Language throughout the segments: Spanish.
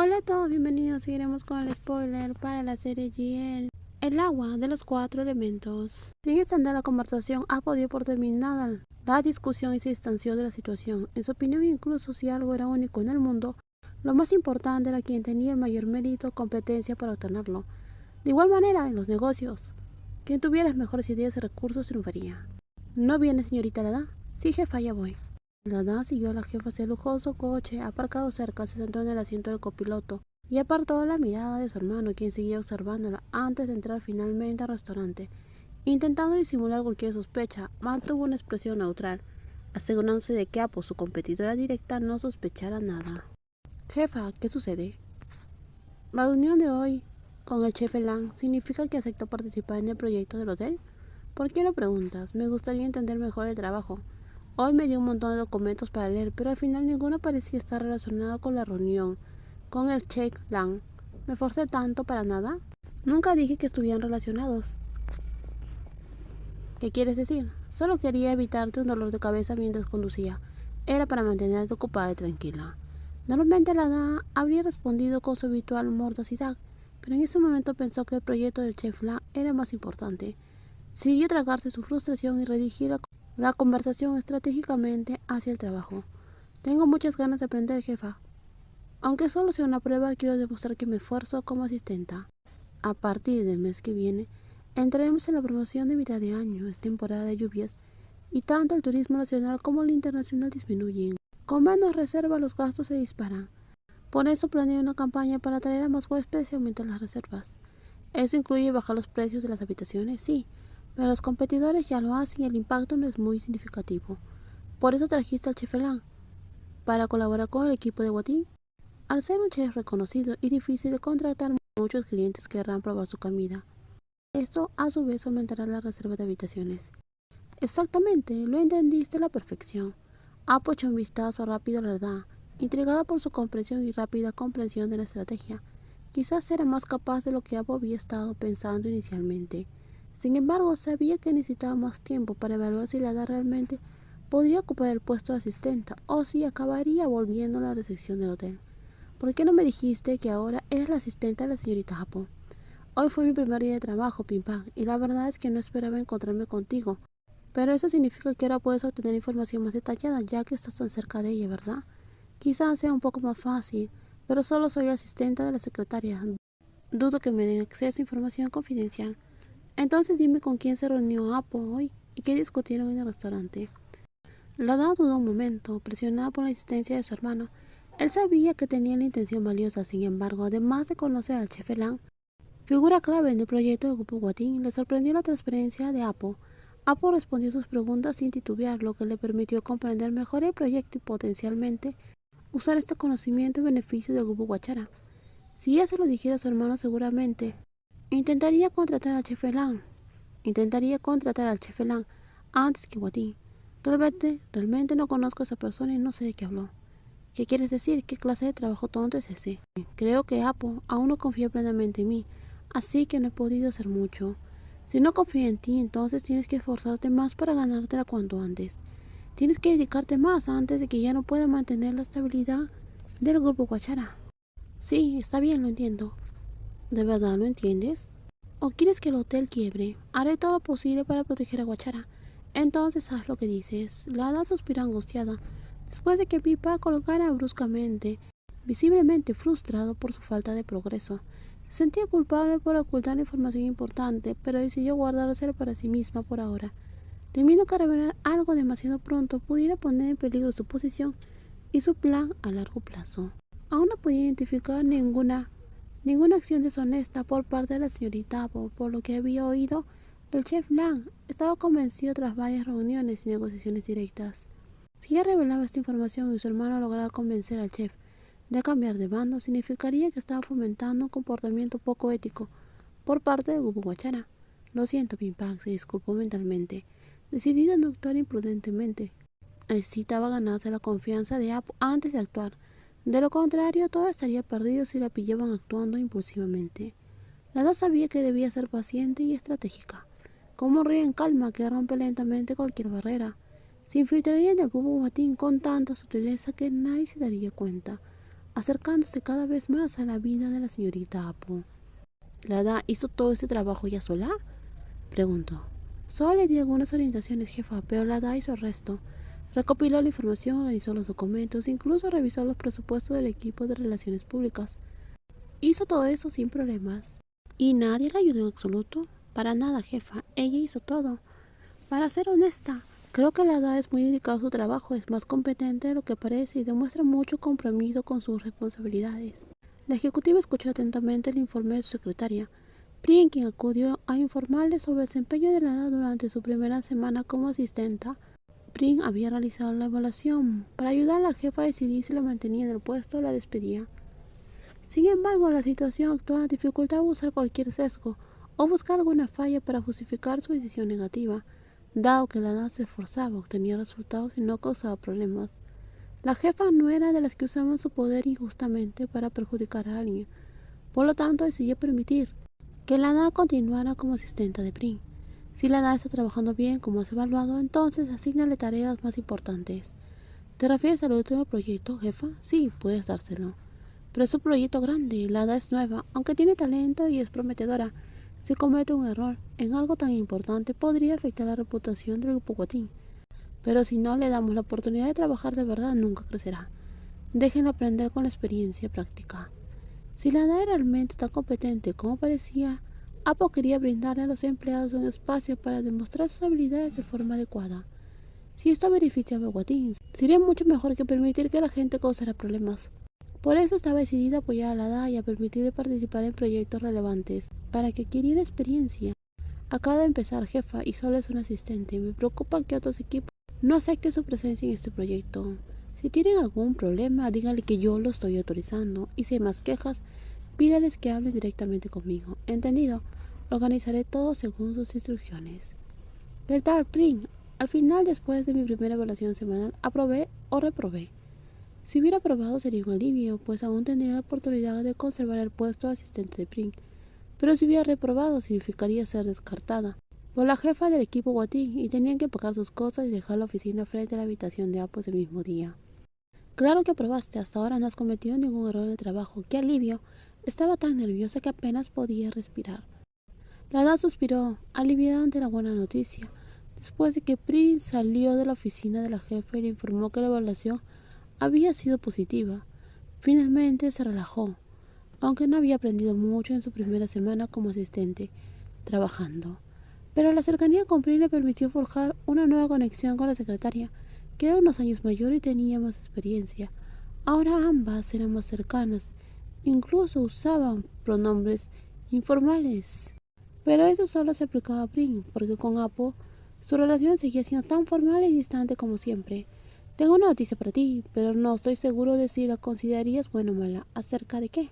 Hola a todos, bienvenidos. Seguiremos con el spoiler para la serie GL, el agua de los 4 elementos. Sin extender la conversación, Apple dio por terminada la discusión y se distanció de la situación. En su opinión, incluso si algo era único en el mundo, lo más importante era quien tenía el mayor mérito o competencia para obtenerlo. De igual manera, en los negocios, quien tuviera las mejores ideas y recursos triunfaría. ¿No viene, señorita Lada? Sí, jefa, ya voy. Lada siguió a la jefa hacia el lujoso coche aparcado cerca, se sentó en el asiento del copiloto y apartó la mirada de su hermano, quien seguía observándola antes de entrar finalmente al restaurante. Intentando disimular cualquier sospecha, mantuvo una expresión neutral, asegurándose de que Apo, su competidora directa, no sospechara nada. Jefa, ¿qué sucede? La reunión de hoy con el chef Lang significa que aceptó participar en el proyecto del hotel. ¿Por qué lo preguntas? Me gustaría entender mejor el trabajo. Hoy me dio un montón de documentos para leer, pero al final ninguno parecía estar relacionado con la reunión con el chef Lang. ¿Me forcé tanto para nada? Nunca dije que estuvieran relacionados. ¿Qué quieres decir? Solo quería evitarte un dolor de cabeza mientras conducía. Era para mantenerte ocupada y tranquila. Normalmente la Lada habría respondido con su habitual mordacidad, pero en ese momento pensó que el proyecto del chef Lang era más importante. Decidió tragarse su frustración y redirigir la conversación estratégicamente hacia el trabajo. Tengo muchas ganas de aprender, jefa. Aunque solo sea una prueba, quiero demostrar que me esfuerzo como asistenta. A partir del mes que viene, entraremos en la promoción de mitad de año. Es temporada de lluvias y tanto el turismo nacional como el internacional disminuyen. Con menos reservas los gastos se disparan. Por eso planeo una campaña para atraer a más huéspedes y aumentar las reservas. ¿Eso incluye bajar los precios de las habitaciones? Sí, pero los competidores ya lo hacen y el impacto no es muy significativo. Por eso trajiste al chef Lang, para colaborar con el equipo de Guatín. Al ser un chef reconocido y difícil de contratar, muchos clientes querrán probar su comida. Esto a su vez aumentará la reserva de habitaciones. Exactamente, lo entendiste a la perfección. Apo echó un vistazo rápido a la verdad, intrigada por su comprensión y rápida comprensión de la estrategia. Quizás era más capaz de lo que Apo había estado pensando inicialmente. Sin embargo, sabía que necesitaba más tiempo para evaluar si Lada realmente podría ocupar el puesto de asistenta o si acabaría volviendo a la recepción del hotel. ¿Por qué no me dijiste que ahora eres la asistente de la señorita Apo? Hoy fue mi primer día de trabajo, Pim Pam, y la verdad es que no esperaba encontrarme contigo. Pero eso significa que ahora puedes obtener información más detallada, ya que estás tan cerca de ella, ¿verdad? Quizás sea un poco más fácil, pero solo soy asistente de la secretaria. Dudo que me den acceso a información confidencial. Entonces dime con quién se reunió Apo hoy y qué discutieron en el restaurante. Lada dudó un momento, presionada por la insistencia de su hermano. Él sabía que tenía la intención valiosa, sin embargo, además de conocer al chef Lang, figura clave en el proyecto del grupo Guatín, le sorprendió la transparencia de Apo. Apo respondió sus preguntas sin titubear, lo que le permitió comprender mejor el proyecto y potencialmente usar este conocimiento en beneficio del grupo Guachara. Si ella se lo dijera a su hermano, seguramente intentaría contratar al chef Lang. Antes que Guatín. Realmente no conozco a esa persona y no sé de qué habló. ¿Qué quieres decir? ¿Qué clase de trabajo tonto es ese? Creo que Apo aún no confía plenamente en mí, así que no he podido hacer mucho. Si no confía en ti, entonces tienes que esforzarte más para ganártela cuanto antes. Tienes que dedicarte más antes de que ya no pueda mantener la estabilidad del grupo Guachara. Sí, está bien, lo entiendo. ¿De verdad lo entiendes? ¿O quieres que el hotel quiebre? Haré todo lo posible para proteger a Guachara. Entonces haz lo que dices. Lada suspiró angustiada, después de que Pipa colgara bruscamente, visiblemente frustrado por su falta de progreso. Se sentía culpable por ocultar información importante, pero decidió guardársela para sí misma por ahora, temiendo que revelar algo demasiado pronto pudiera poner en peligro su posición y su plan a largo plazo. Aún no podía identificar ninguna acción deshonesta por parte de la señorita Apo. Por lo que había oído, el chef Lang estaba convencido tras varias reuniones y negociaciones directas. Si ella revelaba esta información y su hermano lograba convencer al chef de cambiar de bando, significaría que estaba fomentando un comportamiento poco ético por parte del grupo Guachara. Lo siento, Pim Pam, se disculpó mentalmente, decidida a no actuar imprudentemente. Necesitaba ganarse la confianza de Apo antes de actuar. De lo contrario, todo estaría perdido si la pillaban actuando impulsivamente. Lada sabía que debía ser paciente y estratégica, como un río en calma que rompe lentamente cualquier barrera. Se infiltraría en el grupo Guatín con tanta sutileza que nadie se daría cuenta. acercándose cada vez más a la vida de la señorita Apo. ¿La hada hizo todo este trabajo ya sola?, preguntó. Solo le di algunas orientaciones, jefa, pero la hada hizo el resto. Recopiló la información, organizó los documentos, incluso revisó los presupuestos del equipo de relaciones públicas. Hizo todo eso sin problemas. ¿Y nadie la ayudó en absoluto? Para nada, jefa. Ella hizo todo. Para ser honesta, creo que la hada es muy dedicada a su trabajo, es más competente de lo que parece y demuestra mucho compromiso con sus responsabilidades. La ejecutiva escuchó atentamente el informe de su secretaria, Prin, quien acudió a informarle sobre el desempeño de la hada durante su primera semana como asistenta. Prin había realizado la evaluación. Para ayudar a la jefa a decidir si la mantenía en el puesto o la despedía. Sin embargo, la situación actual dificultaba usar cualquier sesgo o buscar alguna falla para justificar su decisión negativa, dado que la hada se esforzaba, obtenía resultados y no causaba problemas. La jefa no era de las que usaban su poder injustamente para perjudicar a alguien, por lo tanto decidió permitir que la hada continuara como asistente de Prin. Si la hada está trabajando bien como has evaluado, entonces asígnale tareas más importantes. ¿Te refieres al último proyecto, jefa? Sí, puedes dárselo. Pero es un proyecto grande, la hada es nueva, aunque tiene talento y es prometedora. Si comete un error en algo tan importante, podría afectar la reputación del grupo Guatín. Pero si no le damos la oportunidad de trabajar de verdad, nunca crecerá. Déjenla aprender con la experiencia práctica. Si la hada era realmente tan competente como parecía, Apo quería brindarle a los empleados un espacio para demostrar sus habilidades de forma adecuada. Si esto beneficiaba a Guatín, sería mucho mejor que permitir que la gente causara problemas. Por eso estaba decidida a apoyar a la hada y a permitirle participar en proyectos relevantes, para que adquiriera experiencia. Acaba de empezar, jefa, y solo es un asistente. Me preocupa que otros equipos no acepten su presencia en este proyecto. Si tienen algún problema, díganle que yo lo estoy autorizando, y si hay más quejas, pídales que hablen directamente conmigo. ¿Entendido? Organizaré todo según sus instrucciones. ¿Qué tal, Prin? Al final, después de mi primera evaluación semanal, ¿aprobé o reprobé? Si hubiera aprobado sería un alivio, pues aún tendría la oportunidad de conservar el puesto de asistente de Prin. Pero si hubiera reprobado, significaría ser descartada por la jefa del equipo Guatín y tenían que pagar sus cosas y dejar la oficina frente a la habitación de Apo el mismo día. Claro que aprobaste, hasta ahora no has cometido ningún error de trabajo. ¡Qué alivio! Estaba tan nerviosa que apenas podía respirar. La hada suspiró, aliviada ante la buena noticia, después de que Prin salió de la oficina de la jefa y le informó que la evaluación había sido positiva. Finalmente se relajó, aunque no había aprendido mucho en su primera semana como asistente, trabajando. Pero la cercanía con Prin le permitió forjar una nueva conexión con la secretaria, que era unos años mayor y tenía más experiencia. Ahora ambas eran más cercanas, incluso usaban pronombres informales. Pero eso solo se aplicaba a Prin, porque con Apo su relación seguía siendo tan formal y distante como siempre. Tengo una noticia para ti, pero no estoy seguro de si la considerarías buena o mala. ¿Acerca de qué?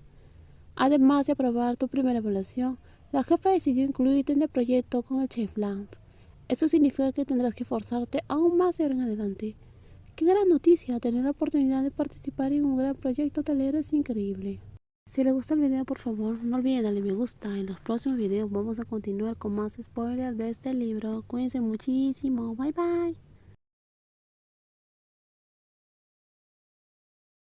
Además de aprobar tu primera evaluación, la jefa decidió incluirte en el proyecto con el Chef Lamp. Eso significa que tendrás que esforzarte aún más de ahora en adelante. ¡Qué gran noticia! Tener la oportunidad de participar en un gran proyecto hotelero es increíble. Si les gusta el video, por favor, no olviden darle me gusta. En los próximos videos vamos a continuar con más spoilers de este libro. Cuídense muchísimo. Bye bye.